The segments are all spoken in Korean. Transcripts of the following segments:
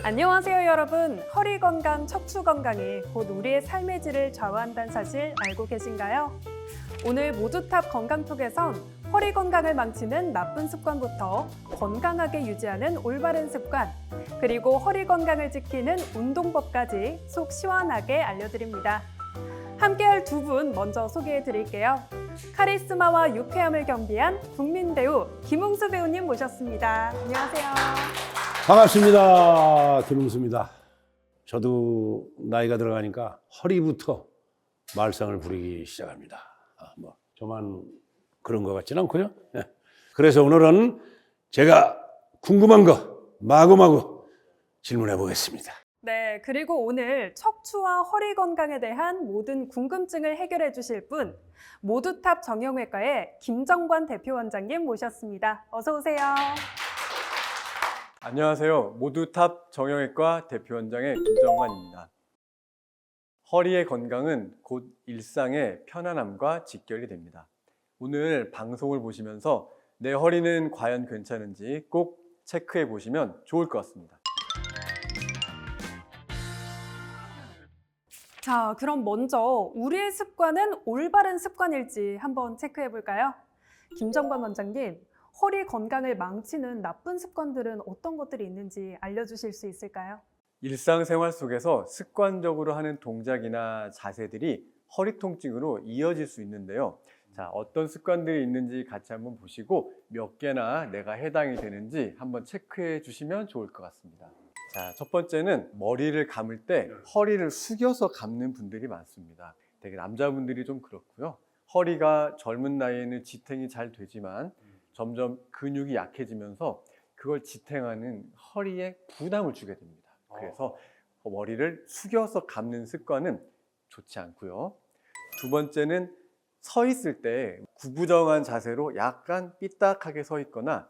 안녕하세요 여러분. 허리 건강, 척추 건강이 곧 우리의 삶의 질을 좌우한다는 사실 알고 계신가요? 오늘 모두탑 건강톡에선 허리 건강을 망치는 나쁜 습관부터 건강하게 유지하는 올바른 습관, 그리고 허리 건강을 지키는 운동법까지 속 시원하게 알려드립니다. 함께할 두 분 먼저 소개해 드릴게요. 카리스마와 유쾌함을 겸비한 국민 배우 김웅수 배우님 모셨습니다. 안녕하세요. 반갑습니다. 김웅수입니다. 저도 나이가 들어가니까 허리부터 말썽을 부리기 시작합니다. 저만 그런 것 같지는 않고요. 그래서 오늘은 제가 궁금한 거 마구마구 질문해 보겠습니다. 네, 그리고 오늘 척추와 허리 건강에 대한 모든 궁금증을 해결해 주실 분, 모두탑 정형외과의 김정관 대표 원장님 모셨습니다. 어서 오세요. 안녕하세요. 모두탑 정형외과 대표원장의 김정관입니다. 허리의 건강은 곧 일상의 편안함과 직결이 됩니다. 오늘 방송을 보시면서 내 허리는 과연 괜찮은지 꼭 체크해 보시면 좋을 것 같습니다. 자, 그럼 먼저 우리의 습관은 올바른 습관일지 한번 체크해 볼까요? 김정관 원장님, 허리 건강을 망치는 나쁜 습관들은 어떤 것들이 있는지 알려주실 수 있을까요? 일상생활 속에서 습관적으로 하는 동작이나 자세들이 허리 통증으로 이어질 수 있는데요. 자, 어떤 습관들이 있는지 같이 한번 보시고 몇 개나 내가 해당이 되는지 한번 체크해 주시면 좋을 것 같습니다. 자, 첫 번째는 머리를 감을 때 허리를 숙여서 감는 분들이 많습니다. 되게 남자분들이 좀 그렇고요. 허리가 젊은 나이에는 지탱이 잘 되지만 점점 근육이 약해지면서 그걸 지탱하는 허리에 부담을 주게 됩니다. 그래서 머리를 숙여서 감는 습관은 좋지 않고요. 두 번째는 서 있을 때 구부정한 자세로 약간 삐딱하게 서 있거나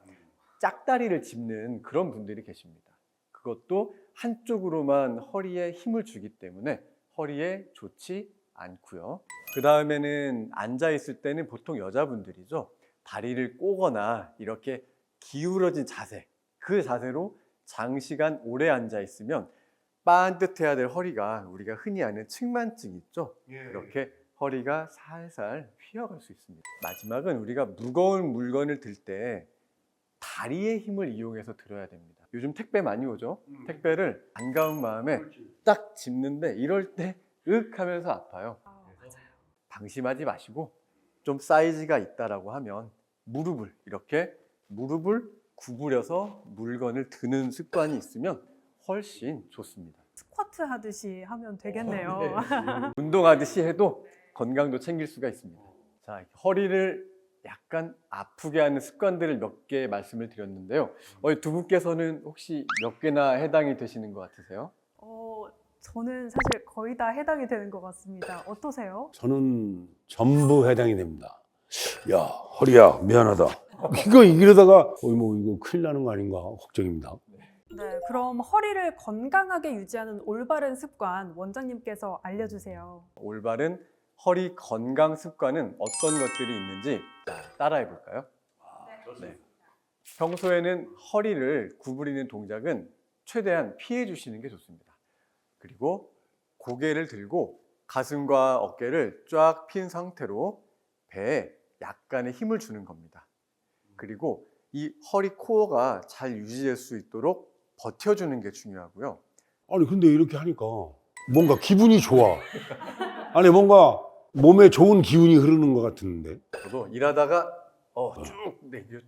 짝다리를 짚는 그런 분들이 계십니다. 그것도 한쪽으로만 허리에 힘을 주기 때문에 허리에 좋지 않고요. 그 다음에는 앉아 있을 때는 보통 여자분들이죠. 다리를 꼬거나 이렇게 기울어진 자세, 그 자세로 장시간 오래 앉아 있으면 반듯해야 될 허리가 우리가 흔히 아는 측만증 있죠? 이렇게 허리가 살살 휘어갈 수 있습니다. 마지막은 우리가 무거운 물건을 들 때 다리의 힘을 이용해서 들어야 됩니다. 요즘 택배 많이 오죠? 택배를 반가운 마음에 딱 짚는데 이럴 때 윽 하면서 아파요. 방심하지 마시고 좀 사이즈가 있다라고 하면 무릎을 구부려서 물건을 드는 습관이 있으면 훨씬 좋습니다. 스쿼트 하듯이 하면 되겠네요. 운동하듯이 해도 건강도 챙길 수가 있습니다. 자, 허리를 약간 아프게 하는 습관들을 몇 개 말씀을 드렸는데요. 두 분께서는 혹시 몇 개나 해당이 되시는 것 같으세요? 저는 사실 거의 다 해당이 되는 것 같습니다. 어떠세요? 저는 전부 해당이 됩니다. 야, 허리야, 미안하다. 이러다가 이거 큰일 나는 거 아닌가 걱정입니다. 네, 그럼 허리를 건강하게 유지하는 올바른 습관 원장님께서 알려주세요. 올바른 허리 건강 습관은 어떤 것들이 있는지 따라해 볼까요? 네. 평소에는 허리를 구부리는 동작은 최대한 피해 주시는 게 좋습니다. 그리고 고개를 들고 가슴과 어깨를 쫙 핀 상태로 배에 약간의 힘을 주는 겁니다. 그리고 이 허리 코어가 잘 유지될 수 있도록 버텨주는 게 중요하고요. 아니 근데 이렇게 하니까 뭔가 기분이 좋아. 아니 뭔가 몸에 좋은 기운이 흐르는 것 같은데. 저도 일하다가 쭉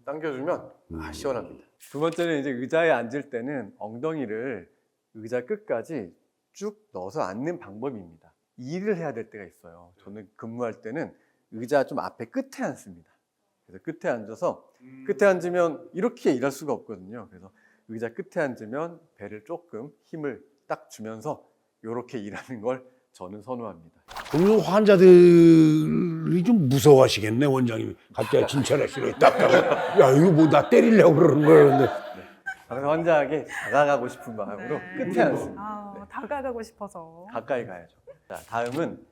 당겨주면 시원합니다. 두 번째는 이제 의자에 앉을 때는 엉덩이를 의자 끝까지 쭉 넣어서 앉는 방법입니다. 일을 해야 될 때가 있어요. 저는 근무할 때는 의자 좀 앞에 끝에 앉습니다. 그래서 끝에 앉아서 끝에 앉으면 이렇게 일할 수가 없거든요. 그래서 의자 끝에 앉으면 배를 조금 힘을 딱 주면서 이렇게 일하는 걸 저는 선호합니다. 그럼 환자들이 좀 무서워하시겠네, 원장님이. 갑자기 진찰하시네. 야, 이거 뭐 나 때리려고 그러는 거야. 근데. 그래서 환자에게 다가가고 싶은 마음으로 끝에 앉습니다. 다가가고 싶어서. 가까이 가야죠. 자, 다음은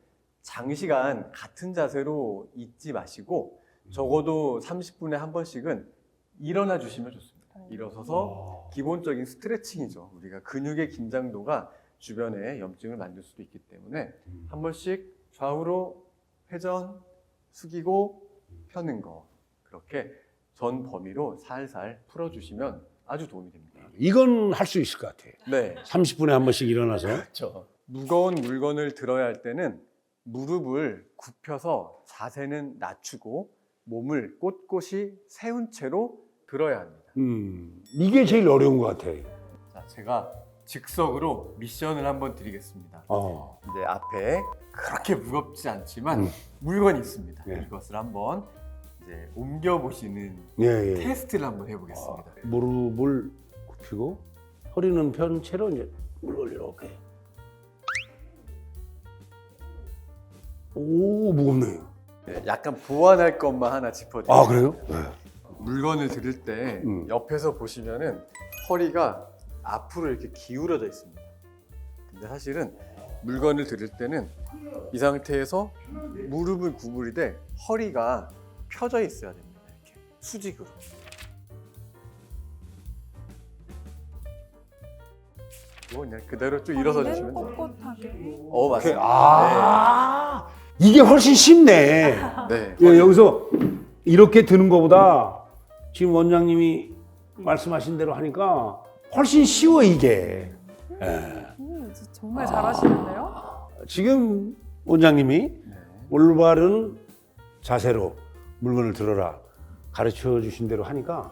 장시간 같은 자세로 있지 마시고 적어도 30분에 한 번씩은 일어나 주시면 좋습니다. 일어서서 기본적인 스트레칭이죠. 우리가 근육의 긴장도가 주변에 염증을 만들 수도 있기 때문에 한 번씩 좌우로 회전, 숙이고 펴는 거, 그렇게 전 범위로 살살 풀어주시면 아주 도움이 됩니다. 이건 할 수 있을 것 같아요. 네, 30분에 한 번씩 일어나서. 그렇죠. 무거운 물건을 들어야 할 때는 무릎을 굽혀서 자세는 낮추고 몸을 꼿꼿이 세운 채로 들어야 합니다. 이게 제일 어려운 것 같아요. 자, 제가 즉석으로 미션을 한번 드리겠습니다. 어. 이제 앞에 그렇게 무겁지 않지만 물건이 있습니다. 예. 이것을 한번 이제 옮겨 보시는 예, 예. 테스트를 한번 해보겠습니다. 무릎을 굽히고 허리는 편 채로 이제 물을 이렇게. 오, 무겁네요. 네, 약간 보완할 것만 하나 짚어드릴게요. 아, 그래요? 네. 물건을 들을 때 옆에서 보시면은 허리가 앞으로 이렇게 기울어져 있습니다. 근데 사실은 물건을 들을 때는 이 상태에서 무릎을 구부리되 허리가 펴져 있어야 됩니다. 이렇게 수직으로. 이거 그냥 그대로 쭉 일어서 주시면 돼요. 꼿꼿하게. 맞습니다. 아, 이게 훨씬 쉽네. 네. 예, 여기서 이렇게 드는 것보다 지금 원장님이 말씀하신 대로 하니까 훨씬 쉬워, 이게. 예. 정말 잘하시는데요? 지금 원장님이 네. 올바른 자세로 물건을 들어라 가르쳐 주신 대로 하니까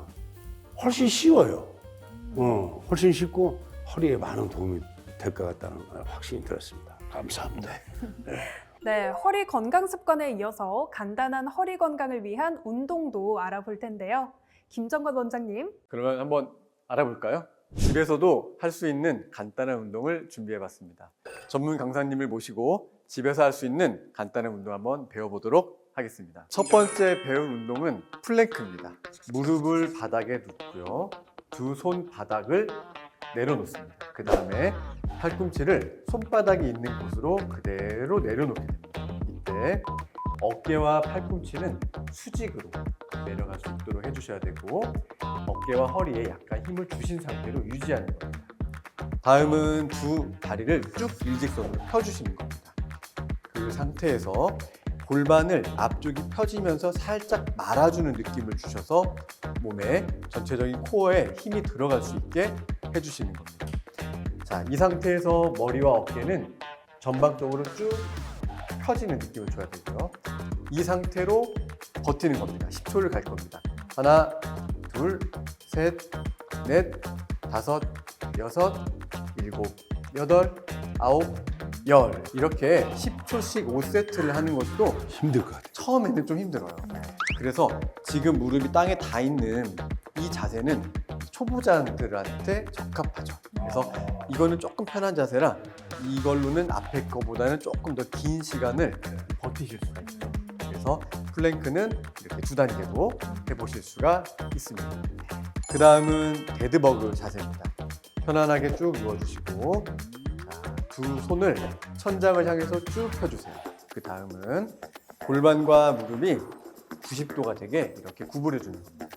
훨씬 쉬워요. 훨씬 쉽고 허리에 많은 도움이 될 것 같다는 확신이 들었습니다. 감사합니다. 네, 허리 건강 습관에 이어서 간단한 허리 건강을 위한 운동도 알아볼 텐데요. 김정건 원장님. 그러면 한번 알아볼까요? 집에서도 할 수 있는 간단한 운동을 준비해봤습니다. 전문 강사님을 모시고 집에서 할 수 있는 간단한 운동 한번 배워보도록 하겠습니다. 첫 번째 배울 운동은 플랭크입니다. 무릎을 바닥에 놓고요. 두 손 바닥을 내려놓습니다. 그 다음에 팔꿈치를 손바닥이 있는 곳으로 그대로 내려놓게 됩니다. 이때 어깨와 팔꿈치는 수직으로 내려갈 수 있도록 해주셔야 되고 어깨와 허리에 약간 힘을 주신 상태로 유지하는 겁니다. 다음은 두 다리를 쭉 일직선으로 펴주시는 겁니다. 그 상태에서 골반을 앞쪽이 펴지면서 살짝 말아주는 느낌을 주셔서 몸에 전체적인 코어에 힘이 들어갈 수 있게 해주시는 겁니다. 자, 이 상태에서 머리와 어깨는 전방적으로 쭉 펴지는 느낌을 줘야 되고요. 이 상태로 버티는 겁니다. 10초를 갈 겁니다. 하나, 둘, 셋, 넷, 다섯, 여섯, 일곱, 여덟, 아홉, 열. 이렇게 10초씩 5세트를 하는 것도 힘들 것 같아요. 처음에는 좀 힘들어요. 그래서 지금 무릎이 땅에 닿아 있는 이 자세는 초보자들한테 적합하죠. 그래서 이거는 조금 편한 자세라 이걸로는 앞에 거보다는 조금 더 긴 시간을 버티실 수가 있어요. 그래서 플랭크는 이렇게 두 단계로 해보실 수가 있습니다. 그 다음은 데드버그 자세입니다. 편안하게 쭉 누워주시고 두 손을 천장을 향해서 쭉 펴주세요. 그 다음은 골반과 무릎이 90도가 되게 이렇게 구부려주는 겁니다.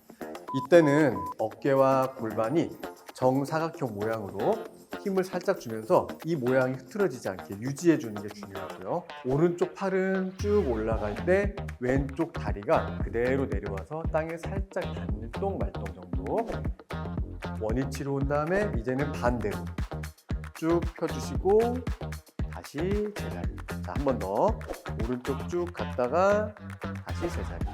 이때는 어깨와 골반이 정사각형 모양으로 힘을 살짝 주면서 이 모양이 흐트러지지 않게 유지해 주는 게 중요하고요. 오른쪽 팔은 쭉 올라갈 때 왼쪽 다리가 그대로 내려와서 땅에 살짝 닿는 똥말똥 정도. 원위치로 온 다음에 이제는 반대로 쭉 펴주시고 다시 제자리. 자, 한 번 더 오른쪽 쭉 갔다가 다시 제자리.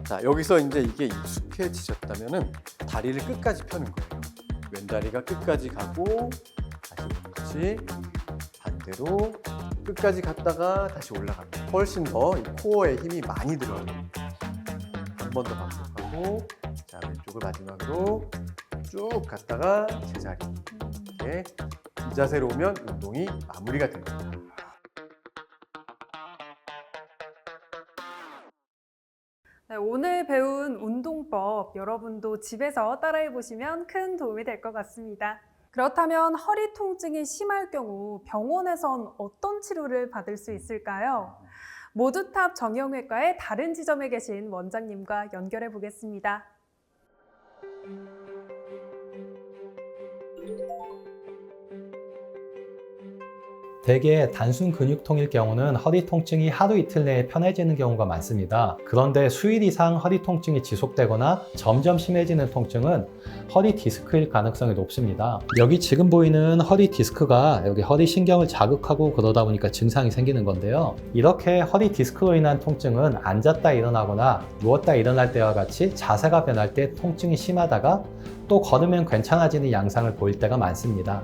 자, 여기서 이제 이게 익숙해지셨다면은 다리를 끝까지 펴는 거예요. 왼다리가 끝까지 가고 다시 오른치 반대로 끝까지 갔다가 다시 올라갑니다. 훨씬 더 이 코어에 힘이 많이 들어가요. 한 번 더 반복하고 자, 왼쪽을 마지막으로 쭉 갔다가 제자리. 이렇게 이 자세로 오면 운동이 마무리가 됩니다. 네, 오늘 배운 운동법 여러분도 집에서 따라해 보시면 큰 도움이 될 것 같습니다. 그렇다면 허리 통증이 심할 경우 병원에선 어떤 치료를 받을 수 있을까요? 모두탑 정형외과의 다른 지점에 계신 원장님과 연결해 보겠습니다. 대개 단순 근육통일 경우는 허리 통증이 하루 이틀 내에 편해지는 경우가 많습니다. 그런데 수일 이상 허리 통증이 지속되거나 점점 심해지는 통증은 허리 디스크일 가능성이 높습니다. 여기 지금 보이는 허리 디스크가 여기 허리 신경을 자극하고 그러다 보니까 증상이 생기는 건데요. 이렇게 허리 디스크로 인한 통증은 앉았다 일어나거나 누웠다 일어날 때와 같이 자세가 변할 때 통증이 심하다가 또 걸으면 괜찮아지는 양상을 보일 때가 많습니다.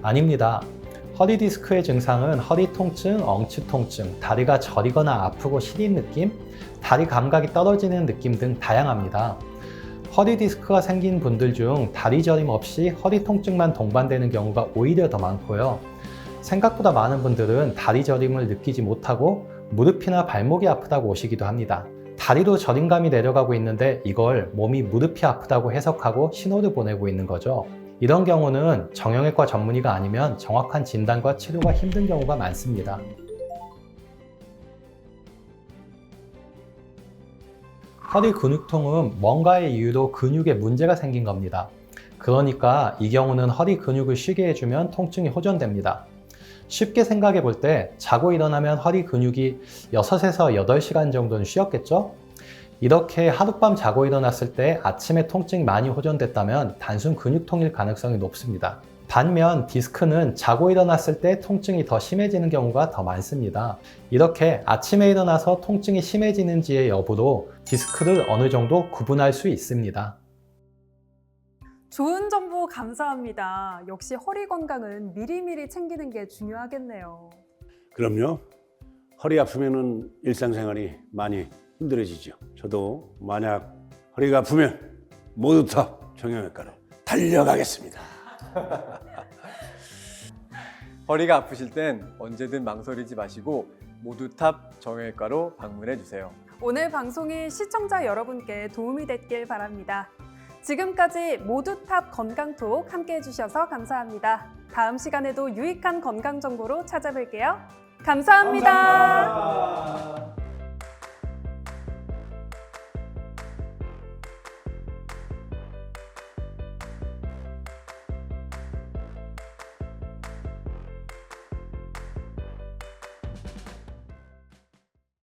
아닙니다. 허리 디스크의 증상은 허리 통증, 엉치 통증, 다리가 저리거나 아프고 시린 느낌, 다리 감각이 떨어지는 느낌 등 다양합니다. 허리 디스크가 생긴 분들 중 다리 저림 없이 허리 통증만 동반되는 경우가 오히려 더 많고요. 생각보다 많은 분들은 다리 저림을 느끼지 못하고 무릎이나 발목이 아프다고 오시기도 합니다. 다리도 저림감이 내려가고 있는데 이걸 몸이 무릎이 아프다고 해석하고 신호를 보내고 있는 거죠. 이런 경우는 정형외과 전문의가 아니면 정확한 진단과 치료가 힘든 경우가 많습니다. 허리 근육통은 뭔가의 이유로 근육에 문제가 생긴 겁니다. 그러니까 이 경우는 허리 근육을 쉬게 해주면 통증이 호전됩니다. 쉽게 생각해 볼 때 자고 일어나면 허리 근육이 6에서 8시간 정도는 쉬었겠죠? 이렇게 하룻밤 자고 일어났을 때 아침에 통증이 많이 호전됐다면 단순 근육통일 가능성이 높습니다. 반면 디스크는 자고 일어났을 때 통증이 더 심해지는 경우가 더 많습니다. 이렇게 아침에 일어나서 통증이 심해지는지의 여부로 디스크를 어느 정도 구분할 수 있습니다. 좋은 정보 감사합니다. 역시 허리 건강은 미리미리 챙기는 게 중요하겠네요. 그럼요. 허리 아프면은 일상생활이 많이 힘들어지죠. 저도 만약 허리가 아프면 모두탑 정형외과로 달려가겠습니다. 허리가 아프실 땐 언제든 망설이지 마시고 모두탑 정형외과로 방문해 주세요. 오늘 방송이 시청자 여러분께 도움이 됐길 바랍니다. 지금까지 모두탑 건강톡 함께 해주셔서 감사합니다. 다음 시간에도 유익한 건강 정보로 찾아뵐게요. 감사합니다.